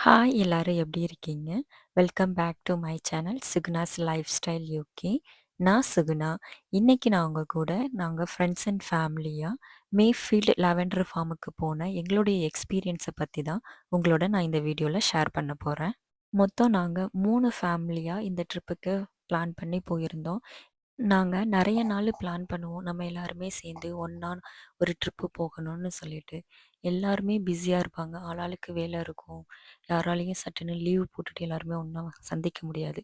Hi எல்லாரும் எப்படி இருக்கீங்க? Welcome back to my channel Suguna's life style UK. நான் சுகுணா. இன்னைக்கு நான் உங்க கூட நாங்கள் ஃப்ரெண்ட்ஸ் அண்ட் ஃபேமிலியாக மேஃபீல்டு லாவெண்டர் ஃபார்முக்கு போன எங்களுடைய எக்ஸ்பீரியன்ஸை பற்றி தான் உங்களோட நான் இந்த வீடியோவில் ஷேர் பண்ண போகிறேன். மொத்தம் நாங்கள் 3 ஃபேமிலியாக இந்த ட்ரிப்புக்கு பிளான் பண்ணி போயிருந்தோம். நாங்கள் நிறைய நாள் பிளான் பண்ணுவோம், நம்ம எல்லாருமே சேர்ந்து ஒன்றா ஒரு ட்ரிப்பு போகணும்னு சொல்லிட்டு. எல்லாருமே பிஸியாக இருப்பாங்க, ஆளாளுக்கு வேலை இருக்கும். யாராலையும் சட்டுன்னு லீவ் போட்டுட்டு எல்லாருமே ஒன்றா சந்திக்க முடியாது.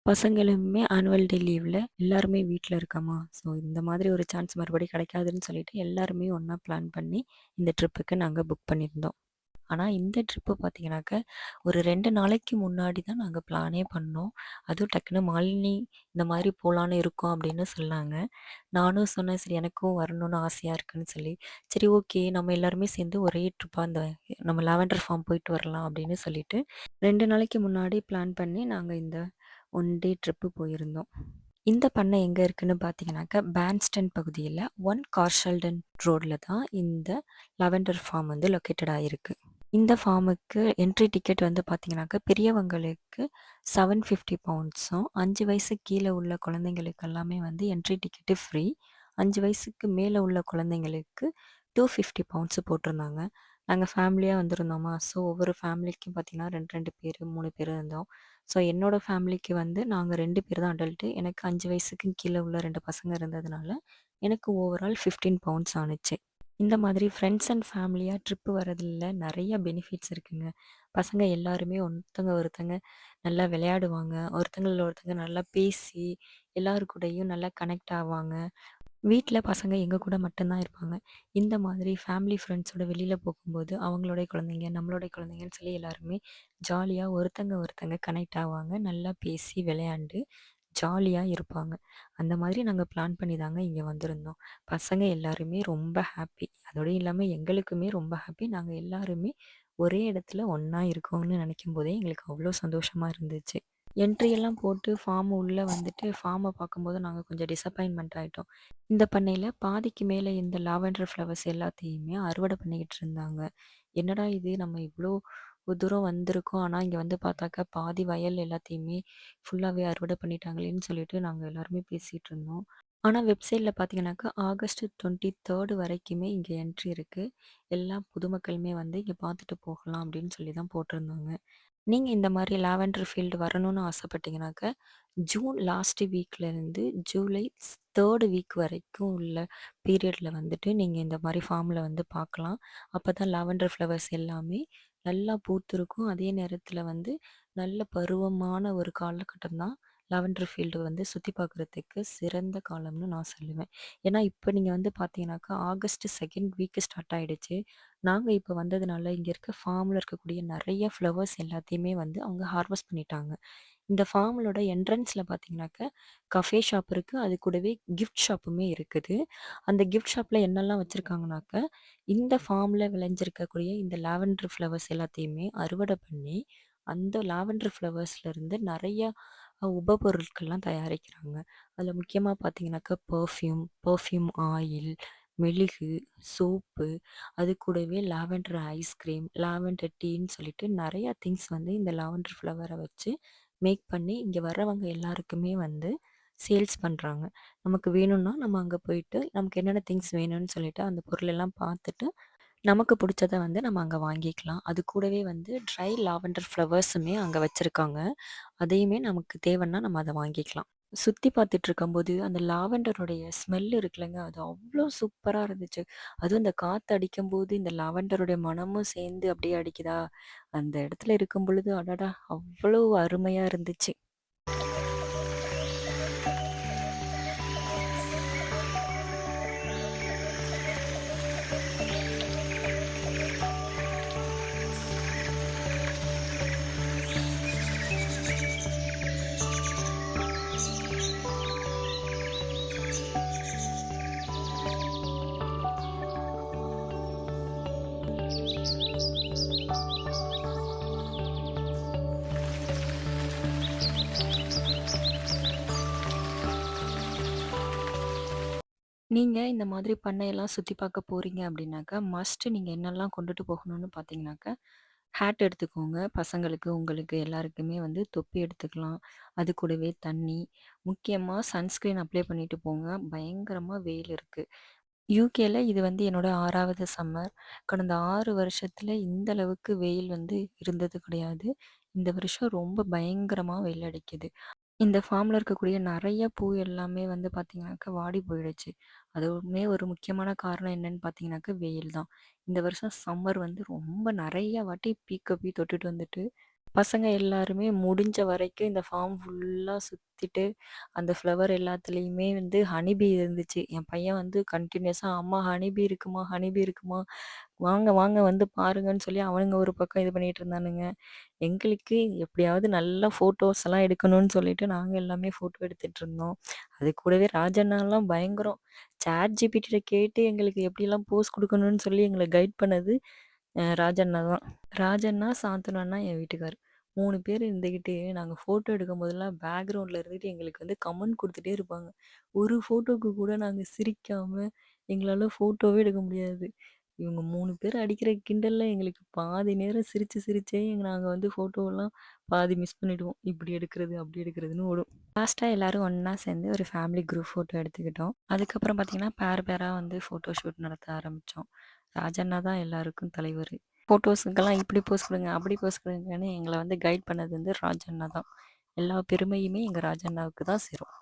பசங்களுமே ஆனுவல் டே லீவில் எல்லாருமே வீட்டில் இருக்கோமா, ஸோ இந்த மாதிரி ஒரு சான்ஸ் மறுபடியும் கிடைக்காதுன்னு சொல்லிட்டு எல்லாருமே ஒன்றா பிளான் பண்ணி இந்த ட்ரிப்புக்கு நாங்கள் புக் பண்ணியிருந்தோம். ஆனால் இந்த ட்ரிப்பு பார்த்தீங்கன்னாக்க ஒரு 2 நாளைக்கு முன்னாடி தான் நாங்கள் பிளானே பண்ணோம். அதுவும் டக்குன்னு மாலினி இந்த மாதிரி போகலான்னு இருக்கோம் அப்படின்னு சொன்னாங்க. நானும் சொன்னேன், சரி எனக்கும் வரணும்னு ஆசையாக இருக்குன்னு சொல்லி. சரி ஓகே, நம்ம எல்லாருமே சேர்ந்து ஒரே ட்ரிப்பாக அந்த நம்ம லாவெண்டர் ஃபார்ம் போயிட்டு வரலாம் அப்படின்னு சொல்லிட்டு 2 நாளைக்கு முன்னாடி பிளான் பண்ணி நாங்கள் இந்த ஒன் டே ட்ரிப்பு போயிருந்தோம். இந்த பண்ணை எங்கே இருக்குன்னு பார்த்தீங்கன்னாக்கா பேன்ஸ்டன் பகுதியில் கார்ஷல்டன் ரோடில் தான் இந்த லாவெண்டர் ஃபார்ம் வந்து லொக்கேட்டட் ஆகிருக்கு. இந்த ஃபார்முக்கு என்ட்ரி டிக்கெட் வந்து பார்த்தீங்கன்னாக்கா பெரியவங்களுக்கு 750 பவுண்ட்ஸும், 5 வயசு கீழே உள்ள குழந்தைங்களுக்கு எல்லாமே வந்து என்ட்ரி டிக்கெட்டு ஃப்ரீ. 5 வயசுக்கு மேலே உள்ள குழந்தைங்களுக்கு 250 பவுண்ட்ஸு போட்டிருந்தாங்க. நாங்கள் ஃபேமிலியாக வந்திருந்தோமா, ஸோ ஒவ்வொரு ஃபேமிலிக்கும் பார்த்தீங்கன்னா 2 2 பேர் 3 பேர் இருந்தோம். ஸோ என்னோட ஃபேமிலிக்கு வந்து நாங்கள் 2 பேர் தான் அடல்ட்டு. எனக்கு 5 வயசுக்கு கீழே உள்ள 2 பசங்க இருந்ததுனால எனக்கு ஓவரால் 15 பவுண்ட்ஸ் ஆனுச்சு. இந்த மாதிரி ஃப்ரெண்ட்ஸ் அண்ட் ஃபேமிலியாக ட்ரிப்பு வரதில் நிறைய பெனிஃபிட்ஸ் இருக்குங்க. பசங்க எல்லாருமே ஒருத்தங்க ஒருத்தங்க நல்லா விளையாடுவாங்க. ஒருத்தங்கள ஒருத்தங்க நல்லா பேசி எல்லாரு கூடயும் நல்லா கனெக்ட் ஆவாங்க. வீட்ல பசங்க எங்க கூட மட்டும் தான் இருப்பாங்க. இந்த மாதிரி ஃபேமிலி ஃப்ரெண்ட்ஸோட வெளியில போகும்போது, அவங்களுடைய குழந்தைங்க, நம்மளுடைய குழந்தைங்கன்னு சொல்லி எல்லாருமே ஜாலியா ஒருத்தங்க ஒருத்தங்க கனெக்ட் ஆவாங்க. நல்லா பேசி விளையாண்டு ஜாலியா இருப்பாங்க. அந்த மாதிரி நாங்க பிளான் பண்ணி தாங்க இங்க வந்திருந்தோம். பசங்க எல்லாருமே ரொம்ப ஹாப்பி. அதோடயும் இல்லாம எங்களுக்குமே ரொம்ப ஹாப்பி. நாங்க எல்லாருமே ஒரே இடத்துல ஒண்ணா இருக்கோம்னு நினைக்கும்போதே எங்களுக்கு அவ்ளோ சந்தோஷமா இருந்துச்சு. என்ட்ரி எல்லாம் போட்டு ஃபார்ம் உள்ள வந்துட்டு ஃபார்ம பார்க்கும்போது நாங்க கொஞ்சம் டிசப்பாயின்ட்மென்ட் ஆயிட்டோம். இந்த பண்ணையில பாதிக்கு மேல இந்த லாவெண்டர் ஃப்ளவர்ஸ் எல்லாத்தையுமே அறுவடை பண்ணிக்கிட்டு இருந்தாங்க. என்னடா இது, நம்ம இவ்ளோ தூரம் வந்திருக்கோம். ஆனா இங்க வந்து பார்த்தாக்கா பாதி வயல் எல்லாத்தையுமே ஃபுல்லாவே அறுவடை பண்ணிட்டாங்களேன்னு சொல்லிட்டு நாங்க எல்லாருமே பேசிட்டு இருந்தோம். ஆனா வெப்சைட்ல பார்த்தீங்கன்னாக்கா ஆகஸ்ட் 23 வரைக்குமே இங்க என்ட்ரி இருக்கு. எல்லா பொதுமக்களுமே வந்து இங்க பார்த்துட்டு போகலாம் அப்படின்னு சொல்லி தான் போட்டிருந்தாங்க. நீங்க இந்த மாரி லாவெண்டர் ஃபீல்டு வரணும்னு ஆசைப்பட்டீங்கனாக்க, ஜூன் லாஸ்ட் வீக்லேருந்து ஜூலை 3 வீக் வரைக்கும் உள்ள பீரியட்ல வந்துட்டு நீங்க இந்த மாரி ஃபார்ம்ல வந்து பார்க்கலாம். அப்பதான் லாவெண்டர் ஃப்ளவர்ஸ் எல்லாமே நல்லா பூத்திருக்கும். அதே நேரத்தில வந்து நல்ல பருவமான ஒரு காலகட்டம் தான் லாவெண்டர் ஃபீல்டு வந்து சுத்தி பார்க்குறதுக்கு சிறந்த காலம்னு நான் சொல்லுவேன். ஏன்னா, இப்ப நீங்க வந்து பார்த்தீங்கன்னாக்கா, ஆகஸ்ட் 2nd வீக் ஸ்டார்ட் ஆயிடுச்சு. நாங்க இப்ப வந்ததுனால, இங்க இருக்க ஃபார்ம்ல இருக்கக்கூடிய நெறைய ஃப்ளவர்ஸ் எல்லாத்தையுமே வந்து அவங்க ஹார்வெஸ்ட் பண்ணிட்டாங்க. இந்த ஃபார்மலோட என்ட்ரன்ஸ்ல பார்த்தீங்கன்னாக்க, கஃபே ஷாப் இருக்கு. அது கூடவே கிஃப்ட் ஷாப்புமே இருக்குது. அந்த கிஃப்ட் ஷாப்ல என்னெல்லாம் வச்சிருக்காங்கனாக்க, இந்த ஃபார்ம்ல விளைஞ்சிருக்கக்கூடிய இந்த லாவெண்டர் ஃப்ளவர்ஸ் எல்லாத்தையுமே அறுவடை பண்ணி, அந்த லாவெண்டர் ஃப்ளவர்ஸ்லேருந்து நெறைய உபபொருட்கள்லாம் தயாரிக்கிறாங்க. அதில முக்கியமா பார்த்தீங்கன்னாக்கா, பெர்ஃப்யூம் ஆயில், மெழுகு, சோப்பு, அது கூடவே லாவெண்டர் ஐஸ்கிரீம், லாவெண்டர் டீன்னு சொல்லிட்டு நெறையா திங்ஸ் வந்து இந்த லாவெண்டர் ஃப்ளவர வச்சு மேக் பண்ணி இங்க வர்றவங்க எல்லாருக்குமே வந்து சேல்ஸ் பண்றாங்க. நமக்கு வேணும்னா நம்ம அங்க போயிட்டு நமக்கு என்னென்ன திங்ஸ் வேணும்னு சொல்லிட்டு அந்த பொருளெல்லாம் பார்த்துட்டு, நமக்கு புடிச்சத வந்து நம்ம அங்க வாங்கிக்கலாம். அது கூடவே வந்து ட்ரை லாவெண்டர் ஃப்ளவர்ஸுமே அங்க வச்சிருக்காங்க. அதையுமே நமக்கு தேவைன்னா நம்ம அத வாங்கிக்கலாம். சுத்தி பார்த்துட்டு இருக்கும்போது, அந்த லாவெண்டருடைய ஸ்மெல் இருக்குல்லங்க, அது அவ்ளோ சூப்பரா இருந்துச்சு. அதுவும் இந்த காத்து அடிக்கும்போது, இந்த லாவெண்டருடைய மணமும் சேர்ந்து அப்படியே அடிக்குதா, அந்த இடத்துல இருக்கும் பொழுது, அடடா! அவ்வளோ அருமையா இருந்துச்சு. நீங்க இந்த மாதிரி பண்ணையெல்லாம் சுத்தி பார்க்க போறீங்க அப்படின்னாக்கா, மஸ்ட் நீங்க என்னெல்லாம் கொண்டுட்டு போகணும்னு பார்த்தீங்கன்னாக்கா, ஹேட் எடுத்துக்கோங்க. பசங்களுக்கு, உங்களுக்கு எல்லாருக்குமே வந்து தொப்பி எடுத்துக்கலாம். அது கூடவே தண்ணி. முக்கியமா சன்ஸ்கிரீன் அப்ளை பண்ணிட்டு போங்க. பயங்கரமா வெயில் இருக்கு. யூகேல இது வந்து என்னோட 6வது சம்மர். கடந்த 6 வருஷத்துல இந்த அளவுக்கு வெயில் வந்து இருந்தது கிடையாது. இந்த வருஷம் ரொம்ப பயங்கரமா வெயில் அடிக்குது. இந்த ஃபார்ம்ல இருக்கக்கூடிய நெறைய பூ எல்லாமே வந்து பார்த்தீங்கன்னாக்கா, வாடி போயிடுச்சு. அதுவுமே ஒரு முக்கியமான காரணம் என்னன்னு பார்த்தீங்கன்னாக்கா, வெயில் தான். இந்த வருஷம் சம்மர் வந்து ரொம்ப நெறைய வாட்டி பீக்க போய் தொட்டுட்டு வந்துட்டு, பசங்க எல்லாருமே முடிஞ்ச வரைக்கும் இந்த ஃபார்ம் ஃபுல்லா சுத்திட்டு, அந்த ஃப்ளவர் எல்லாத்துலயுமே வந்து ஹனி பீ இருந்துச்சு. என் பையன் வந்து கன்டினியூஸா "அம்மா ஹனி பீ இருக்குமா? ஹனி பீ இருக்குமா? வாங்க, வாங்க வந்து பாருங்கன்னு" சொல்லி அவனுங்க ஒரு பக்கம் இது பண்ணிட்டு இருந்தானுங்க. எங்களுக்கு எப்படியாவது நல்லா ஃபோட்டோஸ்லாம் எடுக்கணும்னு சொல்லிட்டு நாங்க எல்லாமே ஃபோட்டோ எடுத்துட்டுருந்தோம். அது கூடவே ராஜண்ணாலாம் பயங்கரம். சாட் ஜிபிடிட்ட கேட்டு எங்களுக்கு எப்படிலாம் போஸ் குடுக்கணும்னு சொல்லி எங்கள கைட் பண்ணது ராஜண்ணா தான். ராஜண்ணா, சாந்தனு அண்ணா, என் வீட்டுக்காரு. 3 பேர் இருந்துகிட்டு நாங்க ஃபோட்டோ எடுக்கும்போதெல்லாம் பேக்ரவுண்ட்ல இருந்துட்டு எங்களுக்கு வந்து கமெண்ட் குடுத்துட்டே இருப்பாங்க. ஒரு ஃபோட்டோக்கு கூட நாங்க சிரிக்காம எங்களால ஃபோட்டோவே எடுக்க முடியாது. இவங்க 3 பேர் அடிக்கிற கிண்டல்ல எங்களுக்கு பாதி நேரம் சிரிச்சு சிரிச்சே நாங்க வந்து ஃபோட்டோலாம் பாதி மிஸ் பண்ணிடுவோம். இப்படி எடுக்கிறது, அப்படி எடுக்கிறதுன்னு ஓடும். லாஸ்ட்டா எல்லாரும் ஒண்ணா சேர்ந்து ஒரு ஃபேமிலி குரூப் ஃபோட்டோ எடுத்துக்கிட்டோம். அதுக்கப்புறம் பார்த்தீங்கன்னா, பேரா வந்து ஃபோட்டோ ஷூட் நடத்த ஆரம்பிச்சோம். ராஜண்ணா தான் எல்லாருக்கும் தலைவரு. ஃபோட்டோஸுக்கெல்லாம் இப்படி போஸ் குடுங்க, அப்படி போஸ் குடுங்கன்னு எங்கள வந்து கைட் பண்ணது வந்து ராஜண்ணா தான். எல்லா பெருமையுமே எங்க ராஜண்ணாவுக்கு தான் சேரும்.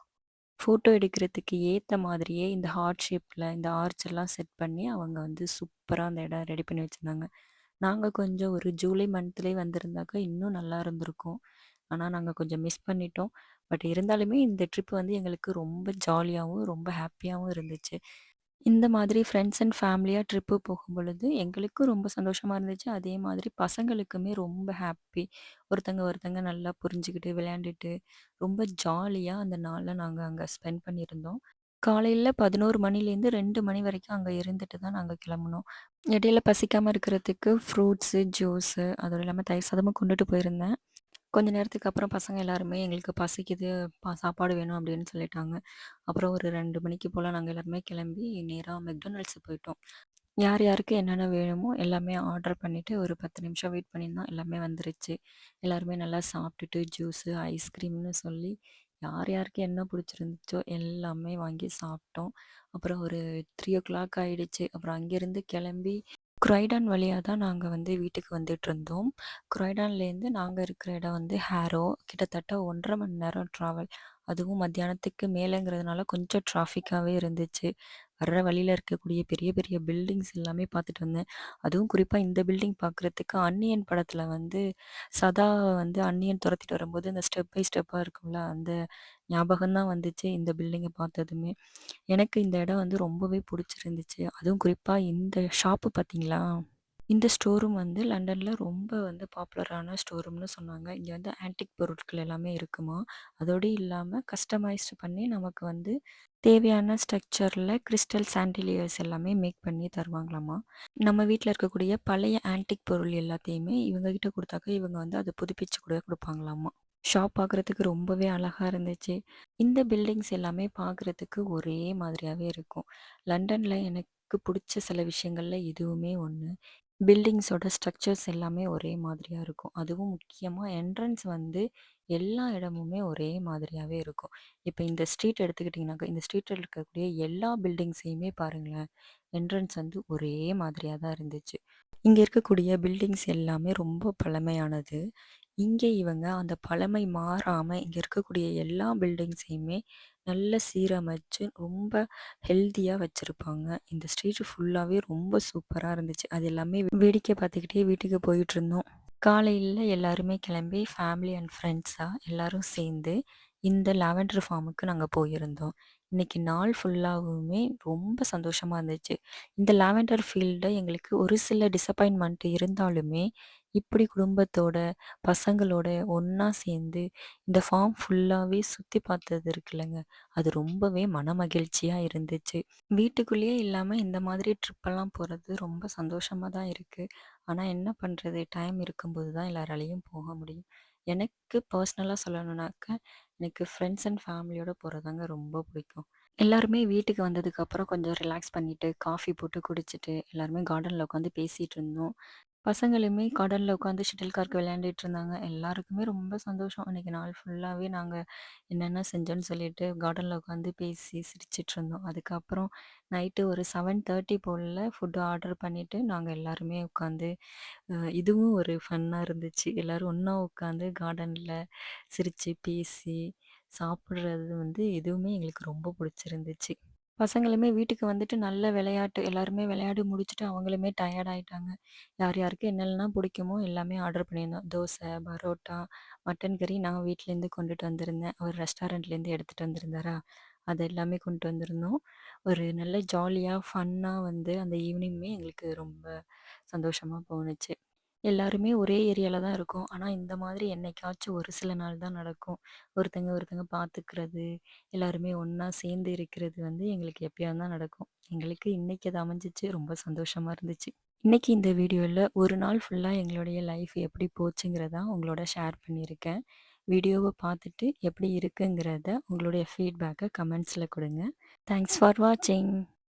ஃபோட்டோ எடுக்கிறதுக்கு ஏத்த மாதிரியே இந்த ஹார்ட் ஷேப்ல இந்த ஆர்ச் எல்லாம் செட் பண்ணி அவங்க வந்து சூப்பரா அந்த இடம் ரெடி பண்ணி வச்சிருந்தாங்க. நாங்க கொஞ்சம் ஒரு ஜூலை மந்த்லயே வந்திருந்தாக்கா இன்னும் நல்லா இருந்திருக்கும். ஆனா நாங்க கொஞ்சம் மிஸ் பண்ணிட்டோம். பட் இருந்தாலுமே இந்த ட்ரிப் வந்து எங்களுக்கு ரொம்ப ஜாலியாவும், ரொம்ப ஹேப்பியாவும் இருந்துச்சு. இந்த மாதிரி ஃப்ரெண்ட்ஸ் அண்ட் ஃபேமிலியா ட்ரிப்பு போகும்பொழுது, எங்களுக்கும் ரொம்ப சந்தோஷமா இருந்துச்சு. அதே மாதிரி பசங்களுக்குமே ரொம்ப ஹாப்பி. ஒருத்தங்க ஒருத்தங்க நல்லா புரிஞ்சுக்கிட்டு, விளையாண்டுட்டு, ரொம்ப ஜாலியா அந்த நாள நாங்க அங்க ஸ்பெண்ட் பண்ணியிருந்தோம். காலையில 11 மணிலேருந்து 2 மணி வரைக்கும் அங்க இருந்துட்டு தான் நாங்க கிளம்புனோம். இடையில பசிக்காம இருக்கிறதுக்கு ஃப்ரூட்ஸு, ஜூஸு அதுவும் இல்லாம தயிர் சாதமும் கொண்டுட்டு போயிருந்தேன். கொஞ்ச நேரத்துக்கு அப்புறம் பசங்க எல்லாருமே எங்களுக்கு பசிக்குது, சாப்பாடு வேணும் அப்படின்னு சொல்லிட்டாங்க. அப்புறம் ஒரு 2 மணிக்கு போல நாங்க எல்லாருமே கிளம்பி நேரா மெக்டொனால்ட்ஸ் போயிட்டோம். யார் யாருக்கு என்னென்ன வேணுமோ எல்லாமே ஆர்டர் பண்ணிட்டு ஒரு 10 நிமிஷம் வெயிட் பண்ணியிருந்தோம். எல்லாமே வந்துருச்சு. எல்லாருமே நல்லா சாப்பிட்டுட்டு ஜூஸு, ஐஸ்கிரீம்னு சொல்லி யார் யாருக்கு என்ன பிடிச்சிருந்துச்சோ எல்லாமே வாங்கி சாப்பிட்டோம். அப்புறம் ஒரு 3:00 ஆயிடுச்சு. அப்புறம் அங்கேருந்து கிளம்பி குரைடான் வழியா தான் நாங்க வந்து வீட்டுக்கு வந்துட்டுருந்தோம். குரைடான்லேருந்து நாங்க இருக்கிற இடம் வந்து ஹேரோ. கிட்டத்தட்ட 1 1/2 மணி நேரம் ட்ராவல். அதுவும் மத்தியானத்துக்கு மேலேங்கிறதுனால கொஞ்சம் டிராஃபிக்காவே இருந்துச்சு. வர்ற வழியில இருக்கக்கூடிய பெரிய பெரிய பில்டிங்ஸ் எல்லாமே பார்த்துட்டு வந்தேன். அதுவும் குறிப்பா இந்த பில்டிங் பார்க்குறதுக்கு அந்நியன் படத்துல வந்து சதா வந்து அந்நியன் துரத்திட்டு வரும்போது அந்த ஸ்டெப் பை ஸ்டெப்பா இருக்கும்ல, அந்த ஞாபகம் தான் வந்துச்சு இந்த பில்டிங்க பார்த்ததுமே. எனக்கு இந்த இடம் வந்து ரொம்பவே புடிச்சிருந்துச்சு. அதுவும் குறிப்பா இந்த ஷாப்பு பார்த்தீங்களா? இந்த ஸ்டோர் ரூம் வந்து லண்டன்ல ரொம்ப வந்து பாப்புலரான ஸ்டோர் ரூம்னு சொன்னாங்க. இங்க வந்து ஆன்டிக் பொருட்கள் எல்லாமே இருக்குமாம். அதோடு இல்லாம கஸ்டமைஸ்ட் பண்ணி நமக்கு வந்து தேவையான ஸ்ட்ரக்சர்ல கிறிஸ்டல் சாண்டிலியர்ஸ் எல்லாமே மேக் பண்ணி தருவாங்களாமா. நம்ம வீட்ல இருக்கக்கூடிய பழைய ஆன்டிக் பொருள் எல்லாத்தையுமே இவங்க கிட்ட குடுத்தாக்க இவங்க வந்து அத புதுப்பிச்சு கூட குடுப்பாங்களாமா. ஷாப் பார்க்குறதுக்கு ரொம்பவே அழகா இருந்துச்சு. இந்த பில்டிங்ஸ் எல்லாமே பார்க்குறதுக்கு ஒரே மாதிரியாவே இருக்கும். லண்டன்ல எனக்கு புடிச்ச சில விஷயங்கள்ல இதுவுமே ஒண்ணு. பில்டிங்ஸோட ஸ்ட்ரக்சர்ஸ் எல்லாமே ஒரே மாதிரியா இருக்கும். அதுவும் முக்கியமா என்ட்ரன்ஸ் வந்து எல்லா இடமுமே ஒரே மாதிரியாவே இருக்கும். இப்ப இந்த ஸ்ட்ரீட் எடுத்துக்கிட்டிங்கனாக்கா, இந்த ஸ்ட்ரீட்ல இருக்கக்கூடிய எல்லா பில்டிங்ஸையுமே பாருங்களேன், என்ட்ரன்ஸ் வந்து ஒரே மாதிரியா தான் இருந்துச்சு. இங்க இருக்கக்கூடிய பில்டிங்ஸ் எல்லாமே ரொம்ப பழமையானது. இங்கே இவங்க அந்த பழமை மாறாம இங்க இருக்கக்கூடிய எல்லா பில்டிங்ஸையுமே நல்ல சீரமைச்சு ரொம்ப ஹெல்தியா வச்சிருப்பாங்க. இந்த ஸ்ட்ரீட் ஃபுல்லாவே ரொம்ப சூப்பரா இருந்துச்சு. அது எல்லாமே வேடிக்கை பார்த்துக்கிட்டே வீட்டுக்கு போயிட்டுருந்தோம். காலையில எல்லாருமே கிளம்பி ஃபேமிலி அண்ட் ஃப்ரெண்ட்ஸா எல்லாரும் சேர்ந்து இந்த லாவெண்டர் ஃபார்முக்கு நாங்க போயிருந்தோம். இன்னைக்கு நாள் ஃபுல்லாவுமே ரொம்ப சந்தோஷமா இருந்துச்சு. இந்த லாவெண்டர் ஃபீல்ட எங்களுக்கு ஒரு சில டிசப்பாயின்ட்மென்ட் இருந்தாலுமே, இப்படி குடும்பத்தோட, பசங்களோட ஒண்ணா சேர்ந்து இந்த ஃபார்ம் ஃபுல்லாவே சுத்தி பார்த்தது இருக்குல்லங்க, அது ரொம்பவே மனமகிழ்ச்சியா இருந்துச்சு. வீட்டுக்குள்ளேயே இல்லாம இந்த மாதிரி ட்ரிப்பெல்லாம் போறது ரொம்ப சந்தோஷமா தான் இருக்கு. ஆனா என்ன பண்றது? டைம் இருக்கும்போது தான் எல்லாராலயும் போக முடியும். எனக்கு பர்சனலா சொல்லணும்னாக்க, எனக்கு ஃப்ரெண்ட்ஸ் அண்ட் ஃபேமிலியோட போறதுதாங்க ரொம்ப பிடிக்கும். எல்லாருமே வீட்டுக்கு வந்ததுக்கப்புறம் கொஞ்சம் ரிலாக்ஸ் பண்ணிட்டு, காஃபி போட்டு குடிச்சிட்டு, எல்லாருமே கார்டன்ல உட்காந்து பேசிட்டு இருந்தோம். பசங்களுமே கார்டன்ல உட்காந்து ஷட்டில் கார்க் விளையாண்டுட்டு இருந்தாங்க. எல்லாருக்குமே ரொம்ப சந்தோஷம். அன்னைக்கு நாள் ஃபுல்லாவே நாங்க என்னென்ன செஞ்சோன்னு சொல்லிட்டு கார்டன்ல உட்காந்து பேசி சிரிச்சுட்டு இருந்தோம். அதுக்கப்புறம் நைட்டு ஒரு 7:30 போல ஃபுட் ஆர்டர் பண்ணிட்டு நாங்க எல்லாருமே உட்காந்து இதுவும் ஒரு ஃபன்னா இருந்துச்சு. எல்லாரும் ஒண்ணா உட்காந்து கார்டன்ல சிரிச்சு, பேசி சாப்பிடுறது இதுவுமே எங்களுக்கு ரொம்ப புடிச்சிருந்துச்சு. பசங்களுமே வீட்டுக்கு வந்துட்டு நல்ல விளையாட்டு எல்லாருமே விளையாடி முடிச்சுட்டு அவங்களுமே டயர்ட் ஆயிட்டாங்க. யார் யாருக்கு என்னெல்லாம் பிடிக்குமோ எல்லாமே ஆர்டர் பண்ணியிருந்தோம். தோசை, பரோட்டா, மட்டன் கறி நான் வீட்லேருந்து கொண்டுட்டு வந்திருந்தேன். அவர் ரெஸ்டாரண்ட்லேருந்து எடுத்துட்டு வந்திருந்தாரா, அது எல்லாமே கொண்டு வந்திருந்தோம். ஒரு நல்ல ஜாலியா, ஃபன்னா அந்த ஈவினிங்குமே எங்களுக்கு ரொம்ப சந்தோஷமா போணுச்சு. எல்லாருமே ஒரே ஏரியால தான் இருக்கோம். ஆனா, இந்த மாதிரி என்னைக்காச்சும் ஒரு சில நாள் தான் நடக்கும். ஒருத்தங்க ஒருத்தங்க பார்த்துக்கிறது, எல்லாருமே ஒண்ணா சேர்ந்து இருக்கிறது எங்களுக்கு எப்பயாவது தான் நடக்கும். எங்களுக்கு இன்னைக்கு அது அமைஞ்சிச்சு. ரொம்ப சந்தோஷமா இருந்துச்சு. இன்னைக்கு இந்த வீடியோல ஒரு நாள் ஃபுல்லா எங்களுடைய லைஃப் எப்படி போச்சுங்கிறத உங்களோட ஷேர் பண்ணியிருக்கேன். வீடியோவ பார்த்துட்டு எப்படி இருக்குங்கிறத உங்களுடைய ஃபீட்பேக்க கமெண்ட்ஸ்ல குடுங்க. தேங்க்ஸ் ஃபார் வாட்சிங்.